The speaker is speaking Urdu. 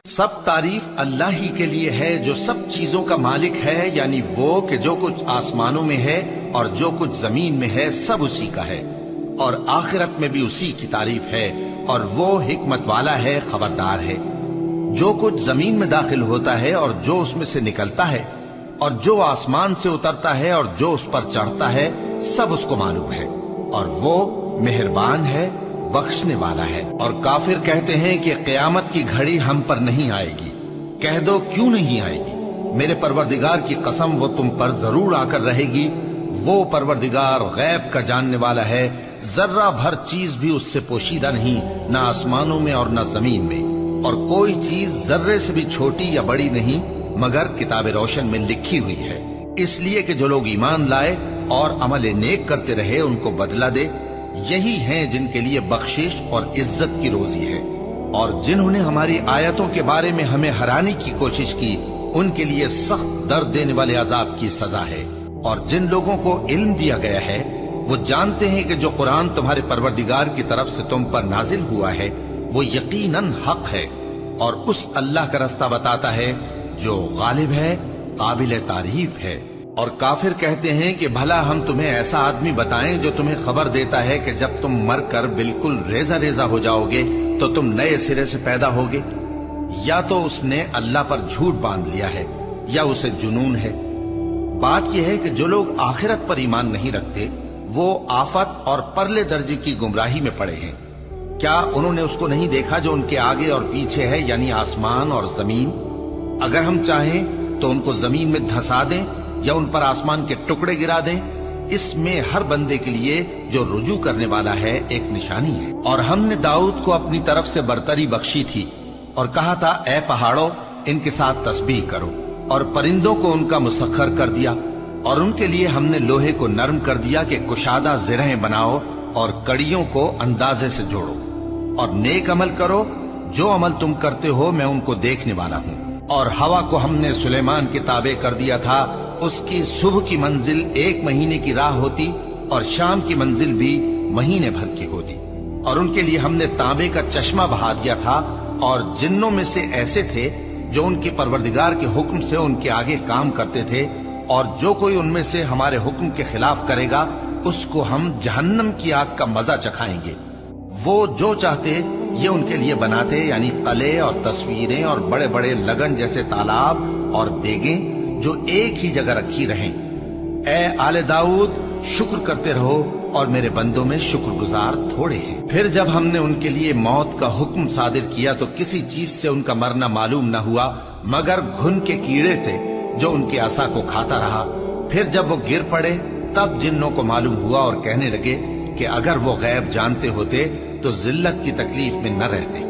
سب تعریف اللہ ہی کے لیے ہے جو سب چیزوں کا مالک ہے، یعنی وہ کہ جو کچھ آسمانوں میں ہے اور جو کچھ زمین میں ہے سب اسی کا ہے، اور آخرت میں بھی اسی کی تعریف ہے، اور وہ حکمت والا ہے، خبردار ہے۔ جو کچھ زمین میں داخل ہوتا ہے اور جو اس میں سے نکلتا ہے، اور جو آسمان سے اترتا ہے اور جو اس پر چڑھتا ہے، سب اس کو معلوم ہے، اور وہ مہربان ہے، بخشنے والا ہے۔ اور کافر کہتے ہیں کہ قیامت کی گھڑی ہم پر نہیں آئے گی۔ کہہ دو کیوں نہیں آئے گی؟ میرے پروردگار کی قسم وہ تم پر ضرور آ کر رہے گی۔ وہ پروردگار غیب کا جاننے والا ہے، ذرہ بھر چیز بھی اس سے پوشیدہ نہیں، نہ آسمانوں میں اور نہ زمین میں، اور کوئی چیز ذرے سے بھی چھوٹی یا بڑی نہیں مگر کتاب روشن میں لکھی ہوئی ہے، اس لیے کہ جو لوگ ایمان لائے اور عمل نیک کرتے رہے ان کو بدلہ دے، یہی ہیں جن کے لیے بخشش اور عزت کی روزی ہے۔ اور جنہوں نے ہماری آیتوں کے بارے میں ہمیں ہرانے کی کوشش کی، ان کے لیے سخت درد دینے والے عذاب کی سزا ہے۔ اور جن لوگوں کو علم دیا گیا ہے وہ جانتے ہیں کہ جو قرآن تمہارے پروردگار کی طرف سے تم پر نازل ہوا ہے وہ یقیناً حق ہے، اور اس اللہ کا رستہ بتاتا ہے جو غالب ہے، قابل تعریف ہے۔ اور کافر کہتے ہیں کہ بھلا ہم تمہیں ایسا آدمی بتائیں جو تمہیں خبر دیتا ہے کہ جب تم مر کر بالکل ریزہ ریزہ ہو جاؤ گے تو تم نئے سرے سے پیدا ہوگے؟ یا تو اس نے اللہ پر جھوٹ باندھ لیا ہے یا اسے جنون ہے۔ بات یہ ہے کہ جو لوگ آخرت پر ایمان نہیں رکھتے وہ آفت اور پرلے درجے کی گمراہی میں پڑے ہیں۔ کیا انہوں نے اس کو نہیں دیکھا جو ان کے آگے اور پیچھے ہے، یعنی آسمان اور زمین؟ اگر ہم چاہیں تو ان کو زمین میں دھسا دیں یا ان پر آسمان کے ٹکڑے گرا دیں، اس میں ہر بندے کے لیے جو رجوع کرنے والا ہے ایک نشانی ہے۔ اور ہم نے داؤد کو اپنی طرف سے برتری بخشی تھی اور کہا تھا اے پہاڑوں ان کے ساتھ تسبیح کرو، اور پرندوں کو ان کا مسخر کر دیا، اور ان کے لیے ہم نے لوہے کو نرم کر دیا کہ کشادہ زرہیں بناؤ اور کڑیوں کو اندازے سے جوڑو، اور نیک عمل کرو، جو عمل تم کرتے ہو میں ان کو دیکھنے والا ہوں۔ اور ہوا کو ہم نے سلیمان کے تابع کر دیا تھا، اس کی صبح کی منزل 1 مہینے کی راہ ہوتی اور شام کی منزل بھی مہینے بھر کی ہوتی۔ اور ان کے لیے ہم نے تانبے کا چشمہ بہا دیا تھا، اور جنوں میں سے ایسے تھے جو ان کے پروردگار کے حکم سے ان کے آگے کام کرتے تھے، اور جو کوئی ان میں سے ہمارے حکم کے خلاف کرے گا اس کو ہم جہنم کی آگ کا مزہ چکھائیں گے۔ وہ جو چاہتے یہ ان کے لیے بناتے، یعنی قلعے اور تصویریں اور بڑے بڑے لگن جیسے تالاب اور دیگیں جو ایک ہی جگہ رکھی رہیں۔ اے آل داؤد شکر کرتے رہو، اور میرے بندوں میں شکر گزار تھوڑے ہیں۔ پھر جب ہم نے ان کے لیے موت کا حکم صادر کیا تو کسی چیز سے ان کا مرنا معلوم نہ ہوا مگر گھن کے کیڑے سے جو ان کے عصا کو کھاتا رہا۔ پھر جب وہ گر پڑے تب جنوں کو معلوم ہوا اور کہنے لگے کہ اگر وہ غیب جانتے ہوتے تو ذلت کی تکلیف میں نہ رہتے۔